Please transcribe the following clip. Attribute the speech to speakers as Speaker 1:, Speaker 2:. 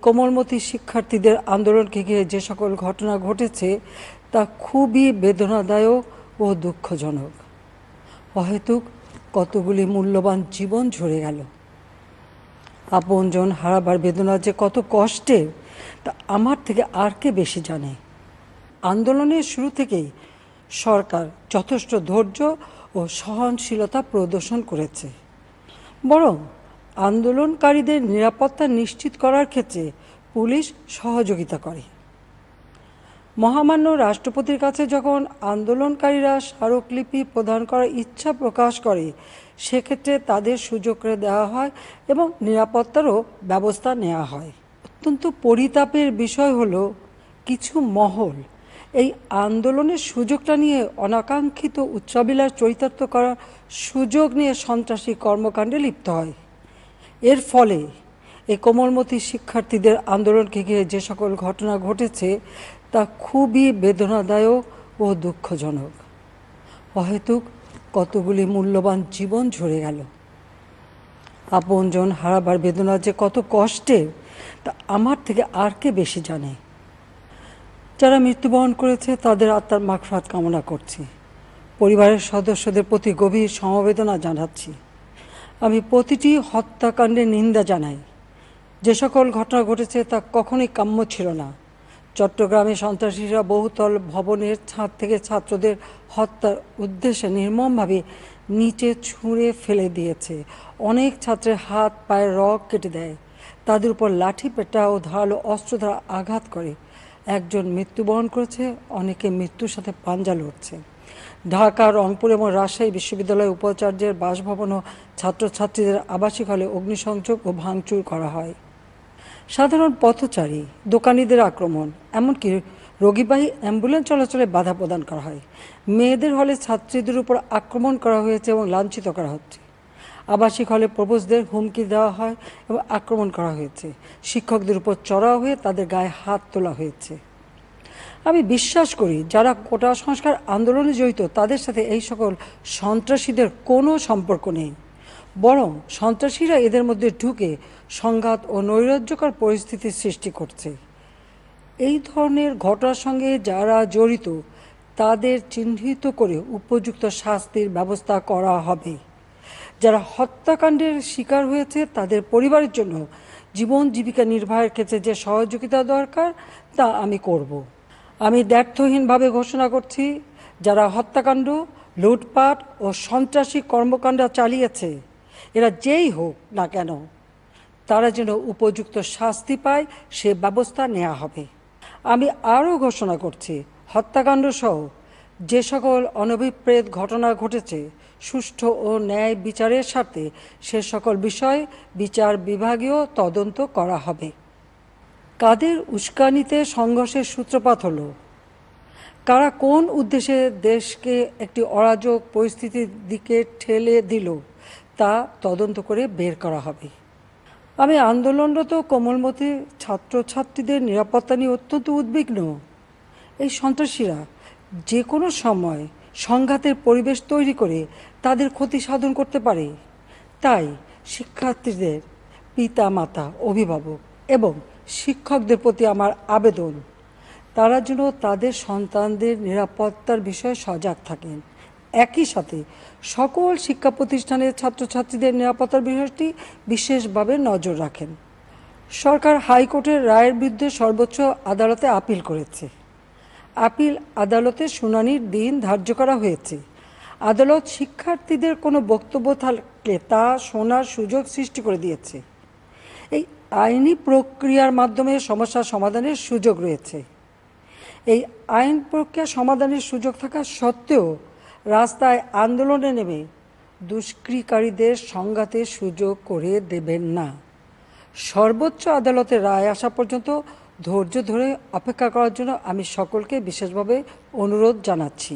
Speaker 1: কোমলমতি শিক্ষার্থীদের আন্দোলনকে ঘিরে যে সকল ঘটনা ঘটেছে তা খুবই বেদনাদায়ক ও দুঃখজনক। অহেতুক কতগুলি মূল্যবান জীবন ঝরে গেল। আপনজন হারাবার বেদনা যে কত কষ্টের তা আমার থেকে আর কে বেশি জানে। আন্দোলনের শুরু থেকেই সরকার যথেষ্ট ধৈর্য ও সহনশীলতা প্রদর্শন করেছে, বরং আন্দোলনকারীদের নিরাপত্তা নিশ্চিত করার ক্ষেত্রে পুলিশ সহযোগিতা করে। মহামান্য রাষ্ট্রপতির কাছে যখন আন্দোলনকারীরা স্মারকলিপি প্রদান করার ইচ্ছা প্রকাশ করে, সেক্ষেত্রে তাদের সুযোগ করে দেওয়া হয় এবং নিরাপত্তারও ব্যবস্থা নেওয়া হয়। অত্যন্ত পরিতাপের বিষয় হলো, কিছু মহল এই আন্দোলনের সুযোগটা নিয়ে অনাকাঙ্ক্ষিত উচ্চাবিলাস চরিতার্থ করার সুযোগ নিয়ে সন্ত্রাসী কর্মকাণ্ডে লিপ্ত হয়। এর ফলে এই কোমলমতি শিক্ষার্থীদের আন্দোলনকে ঘিরে যে সকল ঘটনা ঘটেছে তা খুবই বেদনাদায়ক ও দুঃখজনক। অহেতুক কতগুলি মূল্যবান জীবন ঝরে গেল। আপনজন হারাবার বেদনা যে কত কষ্টের তা আমার থেকে আর কে বেশি জানে। যারা মৃত্যুবরণ করেছে তাদের আত্মার মাগফিরাত কামনা করছি। পরিবারের সদস্যদের প্রতি গভীর সমবেদনা জানাচ্ছি। আমি প্রতিটি হত্যাকাণ্ডের নিন্দা জানাই। যে সকল ঘটনা ঘটেছে তা কখনোই কাম্য ছিল না। চট্টগ্রামে সন্ত্রাসীরা বহুতল ভবনের ছাদ থেকে ছাত্রদের হত্যার উদ্দেশ্যে নির্মমভাবে নিচে ছুঁড়ে ফেলে দিয়েছে। অনেক ছাত্রের হাত পায়ের রগ কেটে দেয়, তাদের উপর লাঠি পেটা ও ধারালো অস্ত্র দ্বারা আঘাত করে। একজন মৃত্যুবরণ করেছে, অনেকে মৃত্যুর সাথে পাঞ্জা লড়ছে। ঢাকা, রংপুর এবং রাজশাহী বিশ্ববিদ্যালয়ের উপাচার্যের বাসভবন ও ছাত্রছাত্রীদের আবাসিক হলে অগ্নিসংযোগ ও ভাঙচুর করা হয়। সাধারণ পথচারী, দোকানিদের আক্রমণ, এমনকি রোগীবাহী অ্যাম্বুলেন্স চলাচলে বাধা প্রদান করা হয়। মেয়েদের হলে ছাত্রীদের উপর আক্রমণ করা হয়েছে এবং লাঞ্ছিত করা হচ্ছে। আবাসিক হলে প্রবোজদের হুমকি দেওয়া হয় এবং আক্রমণ করা হয়েছে। শিক্ষকদের উপর চড়াও হয়ে তাদের গায়ে হাত তোলা হয়েছে। আমি বিশ্বাস করি, যারা কোটা সংস্কার আন্দোলনে জড়িত তাদের সাথে এই সকল সন্ত্রাসীদের কোনো সম্পর্ক নেই, বরং সন্ত্রাসীরা এদের মধ্যে ঢুকে সংঘাত ও নৈরাজ্যকর পরিস্থিতির সৃষ্টি করছে। এই ধরনের ঘটনার সঙ্গে যারা জড়িত তাদের চিহ্নিত করে উপযুক্ত শাস্তির ব্যবস্থা করা হবে। যারা হত্যাকাণ্ডের শিকার হয়েছে তাদের পরিবারের জন্য জীবন জীবিকা নির্বাহের ক্ষেত্রে যে সহযোগিতা দরকার তা আমি করব। আমি দ্ব্যর্থহীনভাবে ঘোষণা করছি, যারা হত্যাকাণ্ড, লুটপাট ও সন্ত্রাসী কর্মকাণ্ড চালিয়েছে, এরা যেই হোক না কেন, তারা যেন উপযুক্ত শাস্তি পায় সে ব্যবস্থা নেওয়া হবে। আমি আরও ঘোষণা করছি, হত্যাকাণ্ড সহ যে সকল অনভিপ্রেত ঘটনা ঘটেছে, সুষ্ঠু ও ন্যায় বিচারের স্বার্থে সে সকল বিষয়ে বিচার বিভাগীয় তদন্ত করা হবে। কাদের উস্কানিতে সংঘর্ষের সূত্রপাত হলো, কারা কোন উদ্দেশ্যে দেশকে একটি অরাজক পরিস্থিতির দিকে ঠেলে দিল, তা তদন্ত করে বের করা হবে। আমি আন্দোলনরত কোমলমতি ছাত্রছাত্রীদের নিরাপত্তা নিয়ে অত্যন্ত উদ্বিগ্ন। এই সন্ত্রাসীরা যে কোনো সময় সংঘাতের পরিবেশ তৈরি করে তাদের ক্ষতি সাধন করতে পারে। তাই শিক্ষার্থীদের পিতা মাতা, অভিভাবক এবং শিক্ষকদের প্রতি আমার আবেদন, তারা যেন তাদের সন্তানদের নিরাপত্তার বিষয়ে সজাগ থাকেন। একই সাথে সকল শিক্ষা প্রতিষ্ঠানের ছাত্রছাত্রীদের নিরাপত্তার বিষয়টি বিশেষভাবে নজর রাখেন। সরকার হাইকোর্টের রায়ের বিরুদ্ধে সর্বোচ্চ আদালতে আপিল করেছে। আপিল আদালতের শুনানির দিন ধার্য করা হয়েছে। আদালত শিক্ষার্থীদের কোনো বক্তব্য থাকলে তা শোনার সুযোগ সৃষ্টি করে দিয়েছে। এই আইনি প্রক্রিয়ার মাধ্যমে সমস্যা সমাধানের সুযোগ রয়েছে। এই আইন প্রক্রিয়া সমাধানের সুযোগ থাকা সত্ত্বেও রাস্তায় আন্দোলনে নেমে দুষ্কৃতিকারীদের সংঘাতের সুযোগ করে দেবেন না। সর্বোচ্চ আদালতের রায় আসা পর্যন্ত ধৈর্য ধরে অপেক্ষা করার জন্য আমি সকলকে বিশেষভাবে অনুরোধ জানাচ্ছি।